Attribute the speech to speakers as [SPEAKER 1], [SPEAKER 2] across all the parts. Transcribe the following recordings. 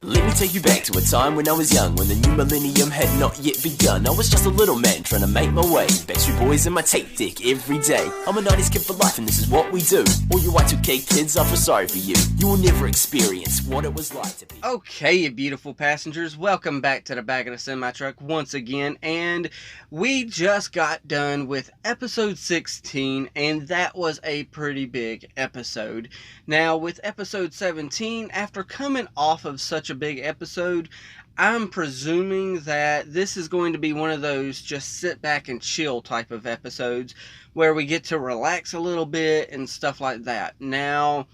[SPEAKER 1] Let me take you back to a time when I was young, when the new millennium had not yet begun. I was just a little man trying to make my way. Backstreet Boys in my tape deck every day. I'm a 90s kid for life and this is what we do. All you Y2K kids, I feel sorry for you. You will never experience what it was like to be...
[SPEAKER 2] Okay, you beautiful passengers, welcome back to the back of the semi-truck once again. And we just got done with episode 16, and that was a pretty big episode. Now, with episode 17, after coming off of such a big episode, I'm presuming that this is going to be one of those just sit back and chill type of episodes where we get to relax a little bit and stuff like that. Now,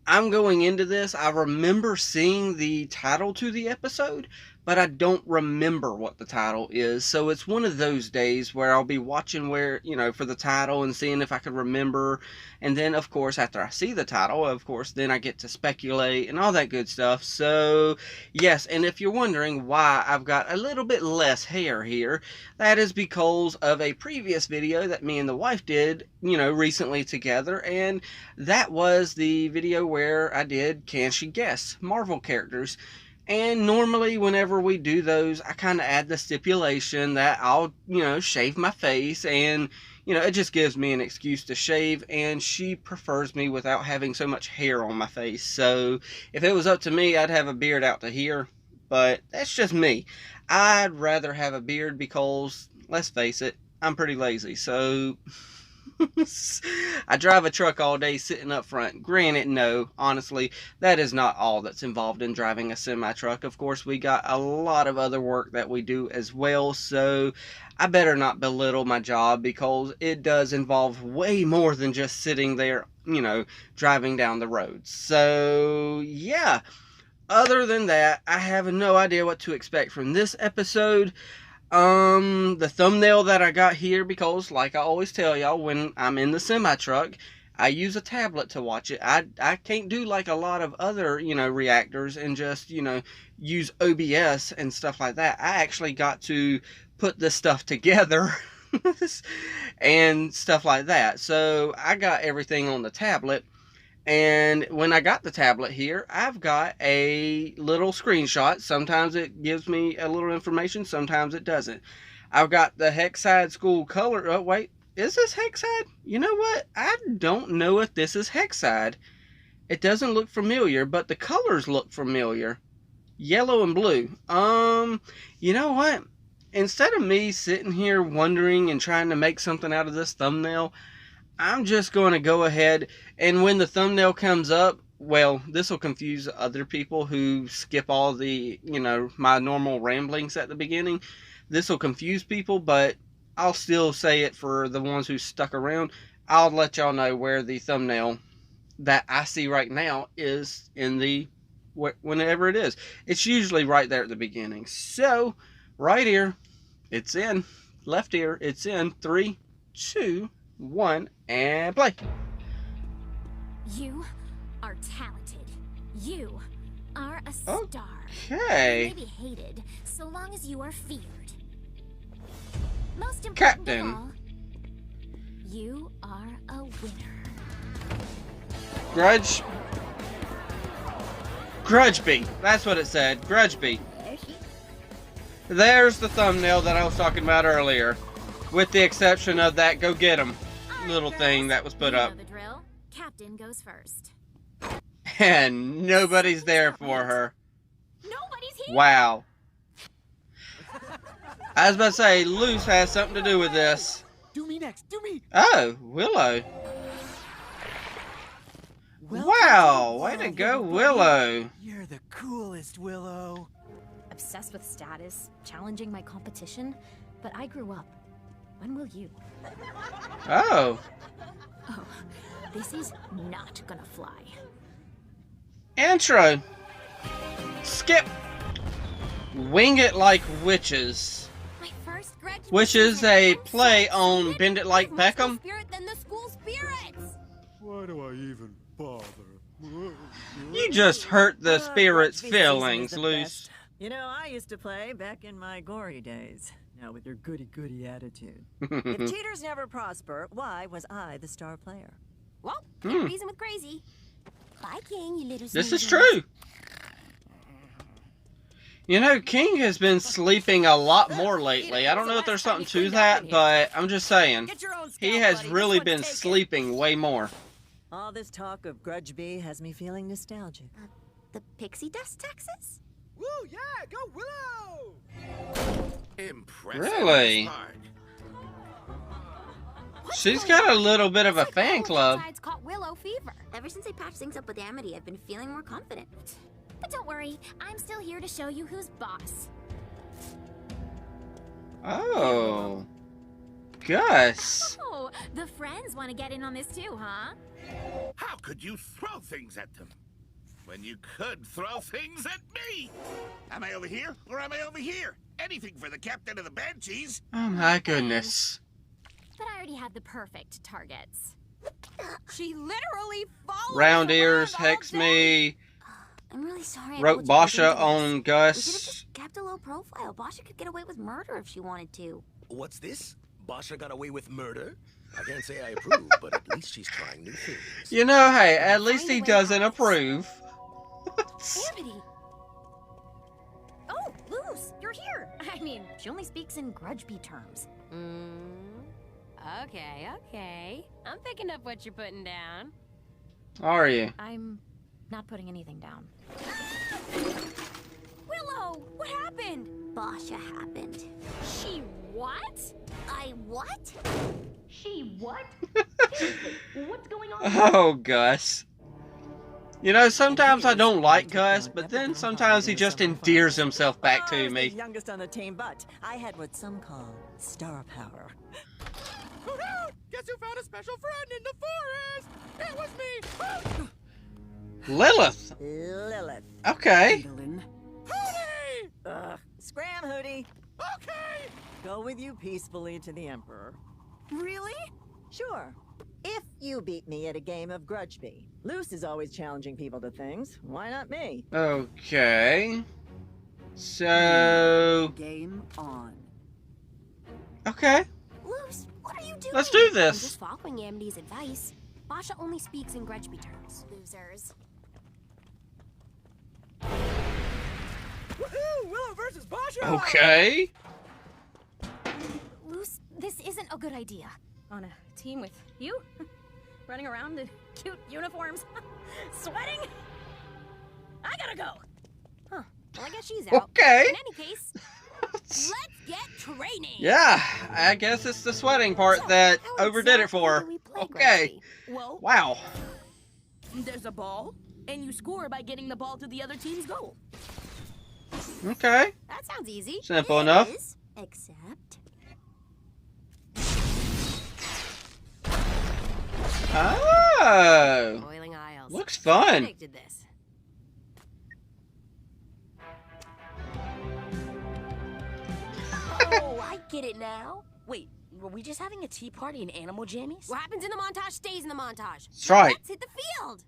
[SPEAKER 2] I'm going into this, I remember seeing the title to the episode, but I don't remember what the title is. So it's one of those days where I'll be watching for the title and seeing if I can remember. And then, of course, after I see the title, of course, then I get to speculate and all that good stuff. So, yes, and if you're wondering why I've got a little bit less hair here, that is because of a previous video that me and the wife did, recently together. And that was the video where I did Can She Guess? Marvel characters. And normally whenever we do those, I kind of add the stipulation that I'll, shave my face, and, it just gives me an excuse to shave, and she prefers me without having so much hair on my face. So if it was up to me, I'd have a beard out to here, but that's just me. I'd rather have a beard because, let's face it, I'm pretty lazy, so... I drive a truck all day sitting up front. Granted, no, honestly, that is not all that's involved in driving a semi-truck. Of course, we got a lot of other work that we do as well, so I better not belittle my job because it does involve way more than just sitting there, driving down the road. So, yeah. Other than that, I have no idea what to expect from this episode. The thumbnail that I got here, because like I always tell y'all, when I'm in the semi-truck, I use a tablet to watch it. I can't do like a lot of other, reactors and just, use OBS and stuff like that. I actually got to put this stuff together and stuff like that. So I got everything on the tablet. And when I got the tablet here, I've got a little screenshot. Sometimes it gives me a little information, sometimes it doesn't. I've got the Hexside School color. Oh, wait. Is this Hexside? You know what? I don't know if this is Hexside. It doesn't look familiar, but the colors look familiar. Yellow and blue. You know what? Instead of me sitting here wondering and trying to make something out of this thumbnail, I'm just going to go ahead, and when the thumbnail comes up, well, this will confuse other people who skip all the, my normal ramblings at the beginning. This will confuse people, but I'll still say it for the ones who stuck around. I'll let y'all know where the thumbnail that I see right now is in the, whenever it is. It's usually right there at the beginning. So, right here, it's in. Left ear, it's in. 3, 2, 1, and play.
[SPEAKER 3] You are talented. You are a star.
[SPEAKER 2] Okay.
[SPEAKER 3] You may be hated so long as you are feared. Most important
[SPEAKER 2] Captain.
[SPEAKER 3] of all, you are a winner.
[SPEAKER 2] Grudgeby. That's what it said. Grudgeby. There's the thumbnail that I was talking about earlier. With the exception of that go get 'em little thing that was put up.
[SPEAKER 3] You know the drill. Captain goes first.
[SPEAKER 2] And nobody's there for her.
[SPEAKER 3] Nobody's here.
[SPEAKER 2] Wow. I was about to say, Luce has something to do with this.
[SPEAKER 4] Do me next, do me!
[SPEAKER 2] Oh, Willow. Wow, way to go, Willow.
[SPEAKER 4] You're the coolest, Willow.
[SPEAKER 3] Obsessed with status, challenging my competition, but I grew up. When will you?
[SPEAKER 2] Oh.
[SPEAKER 3] Oh, this is not gonna fly.
[SPEAKER 2] Intro. Skip. Wing It Like Witches.
[SPEAKER 3] My first graduation
[SPEAKER 2] Which is a
[SPEAKER 3] ceremony.
[SPEAKER 2] play on Bend It Like
[SPEAKER 3] More school
[SPEAKER 2] Beckham.
[SPEAKER 3] spirit than the school spirits.
[SPEAKER 4] Why do I even bother?
[SPEAKER 2] You just hurt the spirit's feelings, Luce.
[SPEAKER 5] You know, I used to play back in my gory days. Now with your goody-goody attitude. If cheaters never prosper, why was I the star player?
[SPEAKER 3] Well, can't reason with crazy. Bye, King, you little
[SPEAKER 2] This is
[SPEAKER 3] snoozers.
[SPEAKER 2] true. You know, King has been sleeping a lot more lately. I don't know if there's something to that, but I'm just saying.
[SPEAKER 5] Get your own
[SPEAKER 2] He
[SPEAKER 5] style,
[SPEAKER 2] has
[SPEAKER 5] buddy.
[SPEAKER 2] really
[SPEAKER 5] This
[SPEAKER 2] been
[SPEAKER 5] one's taken.
[SPEAKER 2] sleeping way more.
[SPEAKER 5] All this talk of Grudgeby has me feeling nostalgic.
[SPEAKER 3] The pixie dust taxes?
[SPEAKER 4] Woo, yeah, go Willow!
[SPEAKER 6] Impressive.
[SPEAKER 2] Really? She's got a little bit of a fan club.
[SPEAKER 3] Sides caught Willow fever. Ever since I patched things up with Amity, I've been feeling more confident. But don't worry, I'm still here to show you who's boss.
[SPEAKER 2] Oh. Gus.
[SPEAKER 3] Oh, the friends want to get in on this too, huh?
[SPEAKER 6] How could you throw things at them when you could throw things at me? Am I over here or am I over here? Anything for the captain of the Banshees.
[SPEAKER 2] Oh my goodness.
[SPEAKER 3] But I already had the perfect targets. She literally followed
[SPEAKER 2] Round
[SPEAKER 3] us
[SPEAKER 2] ears,
[SPEAKER 3] around all
[SPEAKER 2] hex
[SPEAKER 3] day.
[SPEAKER 2] me.
[SPEAKER 3] I'm really sorry. I
[SPEAKER 2] Wrote
[SPEAKER 3] pulled you both
[SPEAKER 2] Basha
[SPEAKER 3] into
[SPEAKER 2] on
[SPEAKER 3] this. We should have
[SPEAKER 2] Gus.
[SPEAKER 3] just kept a low profile. Basha could get away with murder if she wanted to.
[SPEAKER 7] What's this? Basha got away with murder? I can't say I approve, but at least she's trying new things.
[SPEAKER 2] You know, hey, at least he doesn't approve.
[SPEAKER 3] Amity! Oh, Luz, you're here. I mean, she only speaks in Grudgeby terms.
[SPEAKER 8] Okay. I'm picking up what you're putting down.
[SPEAKER 2] Are you?
[SPEAKER 3] I'm not putting anything down.
[SPEAKER 8] Willow, what happened?
[SPEAKER 3] Basha happened.
[SPEAKER 8] She what?
[SPEAKER 3] I what?
[SPEAKER 8] She what? What's going on?
[SPEAKER 2] Oh, Gus. You know, sometimes I don't like Gus, but then sometimes he just endears himself back to
[SPEAKER 5] I was
[SPEAKER 2] me.
[SPEAKER 5] the youngest on the team, but I had what some call star power.
[SPEAKER 4] Hooray! Guess who found a special friend in the forest? It was me!
[SPEAKER 2] Lilith.
[SPEAKER 5] Lilith.
[SPEAKER 2] Okay.
[SPEAKER 4] Hootie!
[SPEAKER 5] Scram, Hootie.
[SPEAKER 4] Okay!
[SPEAKER 5] Go with you peacefully to the Emperor.
[SPEAKER 8] Really?
[SPEAKER 5] Sure. If you beat me at a game of Grudgeby. Luce is always challenging people to things. Why not me?
[SPEAKER 2] Okay. So...
[SPEAKER 9] Game on.
[SPEAKER 2] Okay.
[SPEAKER 3] Luz, what are you doing?
[SPEAKER 2] Let's do
[SPEAKER 3] I'm
[SPEAKER 2] this.
[SPEAKER 3] just following Amity's advice. Basha only speaks in Grudgeby terms. Losers.
[SPEAKER 4] Woohoo! Willow versus Basha!
[SPEAKER 2] Okay.
[SPEAKER 3] Luz, this isn't a good idea.
[SPEAKER 8] On a team with you? Running around in cute uniforms? Sweating? I gotta go.
[SPEAKER 3] Huh. Well, I guess she's out.
[SPEAKER 2] Okay.
[SPEAKER 3] In any case,
[SPEAKER 8] Let's get training.
[SPEAKER 2] Yeah, I guess it's the sweating part
[SPEAKER 3] so,
[SPEAKER 2] that
[SPEAKER 3] how
[SPEAKER 2] overdid it
[SPEAKER 3] exactly
[SPEAKER 2] for her.
[SPEAKER 3] do we play
[SPEAKER 2] Okay.
[SPEAKER 3] Grudgeby?
[SPEAKER 8] Well,
[SPEAKER 2] Wow.
[SPEAKER 8] there's a ball, and you score by getting the ball to the other team's goal.
[SPEAKER 2] Okay.
[SPEAKER 3] That sounds easy.
[SPEAKER 2] Simple
[SPEAKER 3] It
[SPEAKER 2] enough.
[SPEAKER 3] is, except...
[SPEAKER 2] Oh.
[SPEAKER 8] Boiling Isles.
[SPEAKER 2] Looks fun.
[SPEAKER 8] Predicted this.
[SPEAKER 3] Oh, I get it now.
[SPEAKER 8] Wait, were we just having a tea party in Animal Jammies? What happens in the montage stays in the montage.
[SPEAKER 2] That's right.
[SPEAKER 3] Let's hit the field.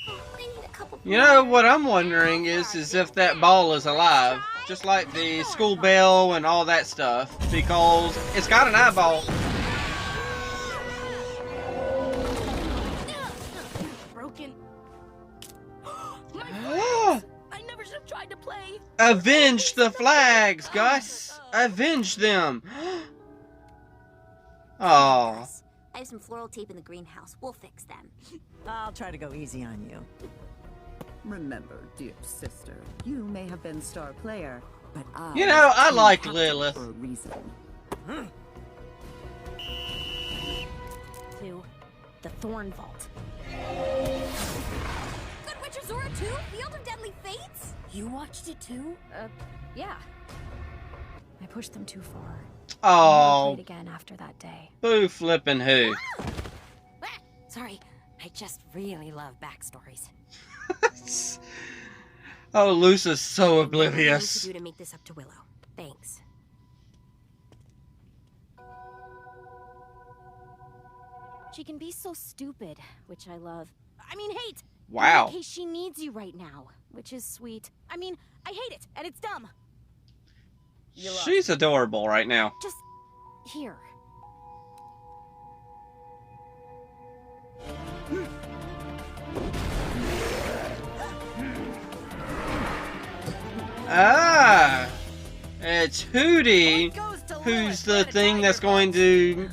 [SPEAKER 3] Oh, I need a couple
[SPEAKER 2] You know,
[SPEAKER 3] more.
[SPEAKER 2] what I'm wondering is if that ball is alive. Just like the school bell and all that stuff. Because it's got an eyeball.
[SPEAKER 8] Broken. My
[SPEAKER 2] Ah.
[SPEAKER 8] flags! I never should have tried to play.
[SPEAKER 2] Avenge the flags, Gus. Avenge them. Oh.
[SPEAKER 3] Gus, I have some floral tape in the greenhouse. We'll fix them.
[SPEAKER 5] I'll try to go easy on you.
[SPEAKER 9] Remember, dear sister, you may have been star player, but
[SPEAKER 2] You know, I
[SPEAKER 9] am
[SPEAKER 2] like
[SPEAKER 9] captain
[SPEAKER 2] Lilith.
[SPEAKER 9] for a reason.
[SPEAKER 3] To the Thorn Vault.
[SPEAKER 8] Good Witcher Zora 2? Field of Deadly Fates? You watched it too?
[SPEAKER 3] Yeah. I pushed them too far.
[SPEAKER 2] Oh.
[SPEAKER 3] Played again after that day.
[SPEAKER 2] Who flippin' who?
[SPEAKER 8] Ah, sorry, I just really love backstories.
[SPEAKER 2] Oh, Lucy's so
[SPEAKER 8] What do
[SPEAKER 2] oblivious.
[SPEAKER 8] to do to make this up to Willow? Thanks.
[SPEAKER 3] She can be so stupid, which I love.
[SPEAKER 8] I mean, hate!
[SPEAKER 2] Wow.
[SPEAKER 3] In case she needs you right now, which is sweet.
[SPEAKER 8] I mean, I hate it, and it's dumb.
[SPEAKER 2] She's adorable right now.
[SPEAKER 3] Just here.
[SPEAKER 2] Ah! It's Hootie, who's the thing that's going to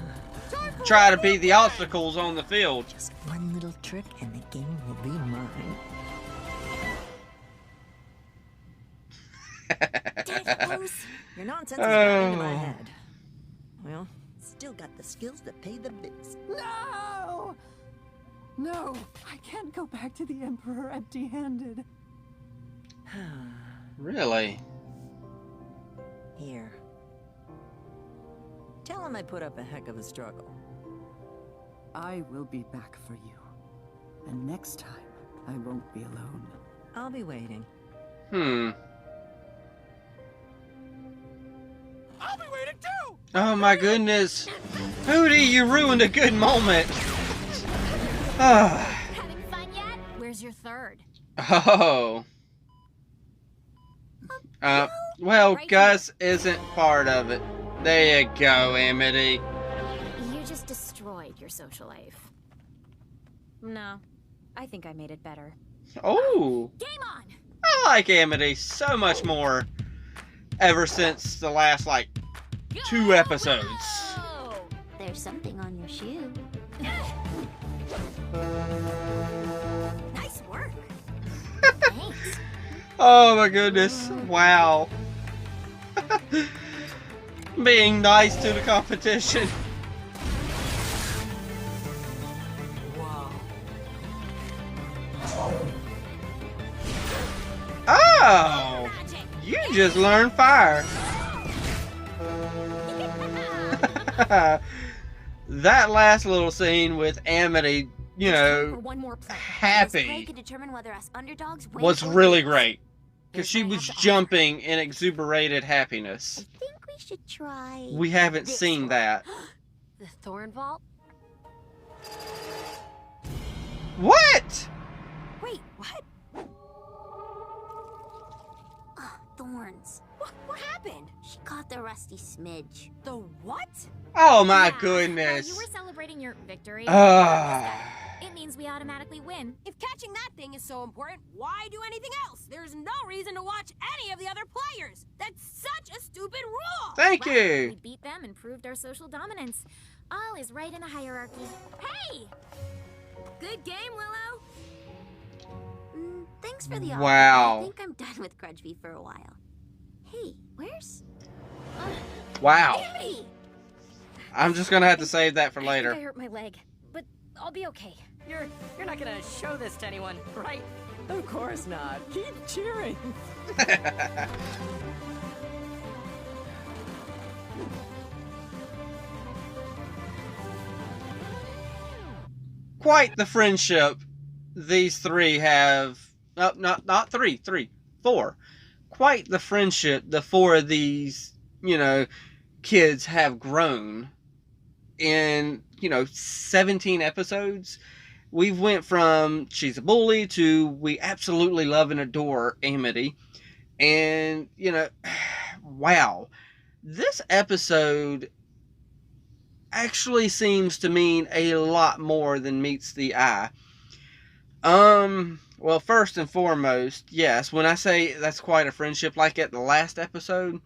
[SPEAKER 2] try to beat the obstacles on the field.
[SPEAKER 5] Just one little trick and the game will be mine. Your nonsense is got into my head. Well, still got the skills to pay the bills.
[SPEAKER 9] No! No, I can't go back to the Emperor empty-handed.
[SPEAKER 2] Really?
[SPEAKER 5] Here. Tell him I put up a heck of a struggle.
[SPEAKER 9] I will be back for you. And next time, I won't be alone.
[SPEAKER 5] I'll be waiting.
[SPEAKER 4] I'll be waiting too!
[SPEAKER 2] Oh my goodness. Hootie, you ruined a good moment. Ah.
[SPEAKER 3] Having fun yet? Where's your third?
[SPEAKER 2] Oh. Well,
[SPEAKER 3] right
[SPEAKER 2] Gus isn't part of it. There you go, Amity.
[SPEAKER 3] You just destroyed your social life.
[SPEAKER 8] No, I think I made it better.
[SPEAKER 2] Oh.
[SPEAKER 3] Game on!
[SPEAKER 2] I like Amity so much more ever since the last, like, 2 episodes.
[SPEAKER 3] Oh, there's something on your shoe. Nice work. Thanks.
[SPEAKER 2] Oh my goodness. Wow. Being nice to the competition. Oh! You just learned fire. That last little scene with Amity, you know,
[SPEAKER 3] One more play. This play
[SPEAKER 2] happy,
[SPEAKER 3] could determine whether us underdogs win
[SPEAKER 2] was
[SPEAKER 3] or
[SPEAKER 2] really
[SPEAKER 3] lose.
[SPEAKER 2] great. Because she was jumping in exuberated happiness.
[SPEAKER 3] I think we should try.
[SPEAKER 2] We haven't
[SPEAKER 3] this
[SPEAKER 2] seen
[SPEAKER 3] one.
[SPEAKER 2] that.
[SPEAKER 3] The Thorn Vault.
[SPEAKER 2] What?
[SPEAKER 3] Wait, what? Thorns. What happened? She caught the rusty smidge. The what?
[SPEAKER 2] Oh my
[SPEAKER 3] Yeah,
[SPEAKER 2] goodness.
[SPEAKER 3] You were celebrating your victory.
[SPEAKER 2] Ah.
[SPEAKER 3] It means we automatically win.
[SPEAKER 10] If catching that thing is so important, why do anything else? There's no reason to watch any of the other players. That's such a stupid rule.
[SPEAKER 2] Thank
[SPEAKER 3] Well,
[SPEAKER 2] you.
[SPEAKER 3] We beat them and proved our social dominance. All is right in the hierarchy. Hey!
[SPEAKER 10] Good game, Willow.
[SPEAKER 3] Thanks for the offer.
[SPEAKER 2] Wow.
[SPEAKER 3] I think I'm done with Grudgeby for a while. Hey, where's...
[SPEAKER 2] Wow.
[SPEAKER 3] Amity!
[SPEAKER 2] I'm just gonna have to save that for
[SPEAKER 8] I
[SPEAKER 2] later.
[SPEAKER 8] hurt my leg, but I'll be okay.
[SPEAKER 5] You're not gonna show this to anyone, right? Of course not. Keep cheering.
[SPEAKER 2] Quite the friendship these three have. Not three, four. Quite the friendship the 4 of these, you know, kids have grown in, you know, 17 episodes. We've went from she's a bully to we absolutely love and adore Amity. And, you know, wow. This episode actually seems to mean a lot more than meets the eye. Well, first and foremost, yes, when I say that's quite a friendship, like at the last episode,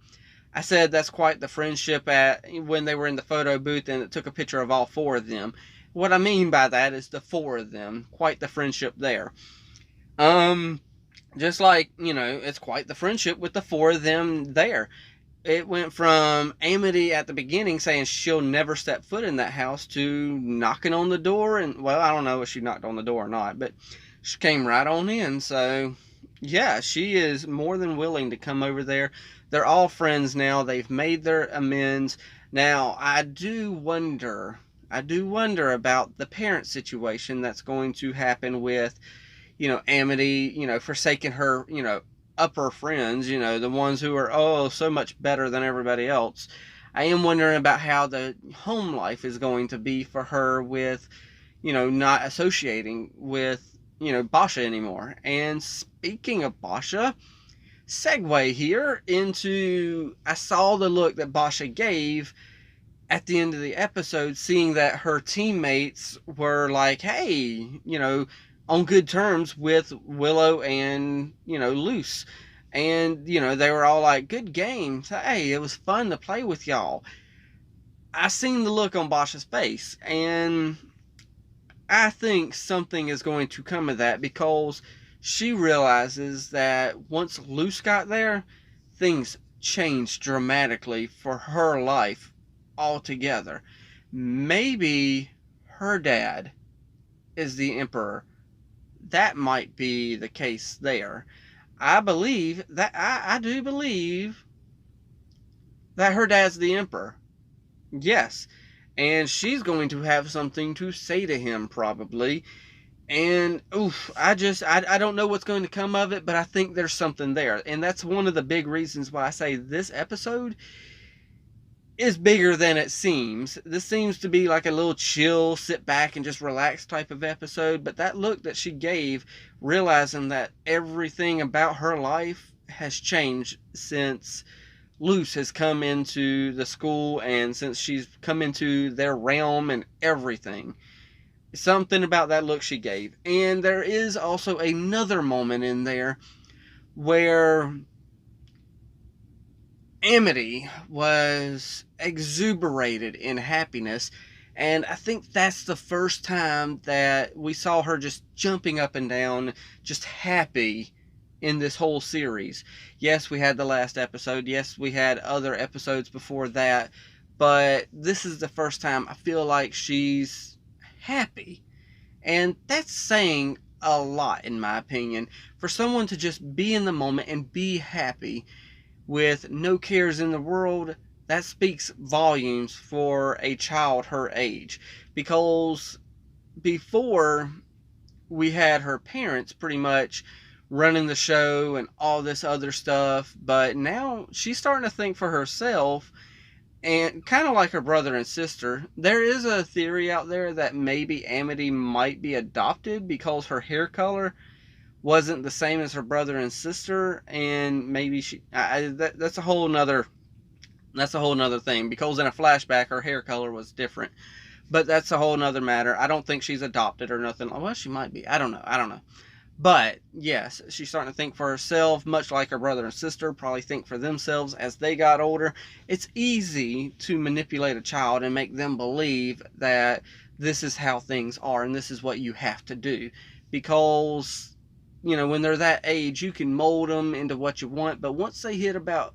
[SPEAKER 2] I said that's quite the friendship at when they were in the photo booth and it took a picture of all 4 of them. What I mean by that is the 4 of them, quite the friendship there. Just like, you know, it's quite the friendship with the 4 of them there. It went from Amity at the beginning saying she'll never step foot in that house to knocking on the door. And, well, I don't know if she knocked on the door or not, but she came right on in. So, yeah, she is more than willing to come over there. They're all friends now. They've made their amends. Now, I do wonder about the parent situation that's going to happen with, you know, Amity, you know, forsaking her, you know, upper friends, you know, the ones who are, oh, so much better than everybody else. I am wondering about how the home life is going to be for her with, you know, not associating with, you know, Basha anymore. And speaking of Basha, segue here into, I saw the look that Basha gave at the end of the episode, seeing that her teammates were like, hey, you know, on good terms with Willow and, you know, Luce. And, you know, they were all like, good game. Hey, it was fun to play with y'all. I seen the look on Bosch's face, and I think something is going to come of that, because she realizes that once Luce got there, things changed dramatically for her life altogether. Maybe her dad is the Emperor. That might be the case there. I believe that, I do believe that her dad's the Emperor. Yes. And she's going to have something to say to him, probably. And, oof, I don't know what's going to come of it, but I think there's something there. And that's one of the big reasons why I say this episode is bigger than it seems. This seems to be like a little chill, sit back and just relax type of episode. But that look that she gave, realizing that everything about her life has changed since Luce has come into the school and since she's come into their realm and everything. Something about that look she gave. And there is also another moment in there where Amity was exuberated in happiness, and I think that's the first time that we saw her just jumping up and down, just happy in this whole series. Yes, we had the last episode. Yes, we had other episodes before that, but this is the first time I feel like she's happy. And that's saying a lot, in my opinion, for someone to just be in the moment and be happy with no cares in the world. That speaks volumes for a child her age, because before we had her parents pretty much running the show and all this other stuff, but now she's starting to think for herself, and kind of like her brother and sister. There is a theory out there that maybe Amity might be adopted because her hair color wasn't the same as her brother and sister, and maybe that's a whole nother thing, because in a flashback her hair color was different. But that's a whole nother matter. I don't think she's adopted or nothing. Well, she might be. I don't know. But yes, she's starting to think for herself, much like her brother and sister probably think for themselves as they got older. It's easy to manipulate a child and make them believe that this is how things are and this is what you have to do. Because, you know, when they're that age, you can mold them into what you want. But once they hit about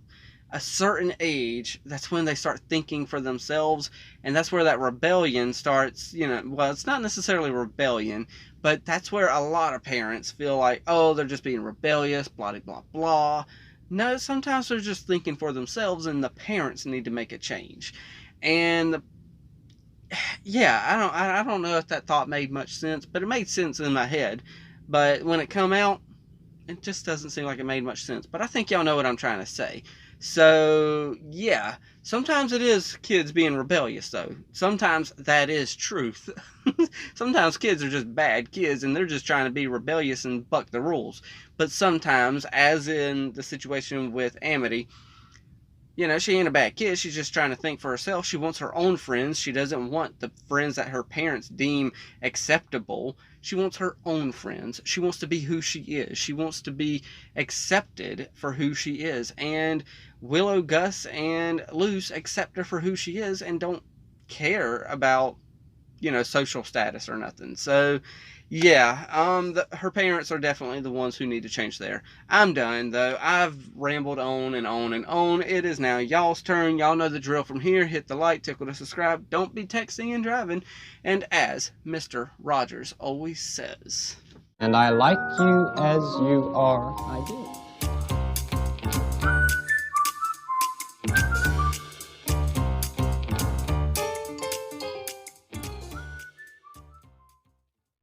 [SPEAKER 2] a certain age, that's when they start thinking for themselves. And that's where that rebellion starts, you know. Well, it's not necessarily rebellion, but that's where a lot of parents feel like, oh, they're just being rebellious, blah, blah, blah. No, sometimes they're just thinking for themselves, and the parents need to make a change. And yeah, I don't know if that thought made much sense, but it made sense in my head. But when it come out, it just doesn't seem like it made much sense. But I think y'all know what I'm trying to say. So, yeah, sometimes it is kids being rebellious, though. Sometimes that is truth. Sometimes kids are just bad kids, and they're just trying to be rebellious and buck the rules. But sometimes, as in the situation with Amity, you know, she ain't a bad kid. She's just trying to think for herself. She wants her own friends. She doesn't want the friends that her parents deem acceptable. She wants her own friends. She wants to be who she is. She wants to be accepted for who she is. And Willow, Gus, and Luce accept her for who she is and don't care about, you know, social status or nothing. So, yeah, her parents are definitely the ones who need to change there. I'm done, though. I've rambled on and on and on. It is now y'all's turn. Y'all know the drill from here. Hit the like, tickle to subscribe. Don't be texting and driving. And as Mr. Rogers always says,
[SPEAKER 11] and I like you as you are, I do.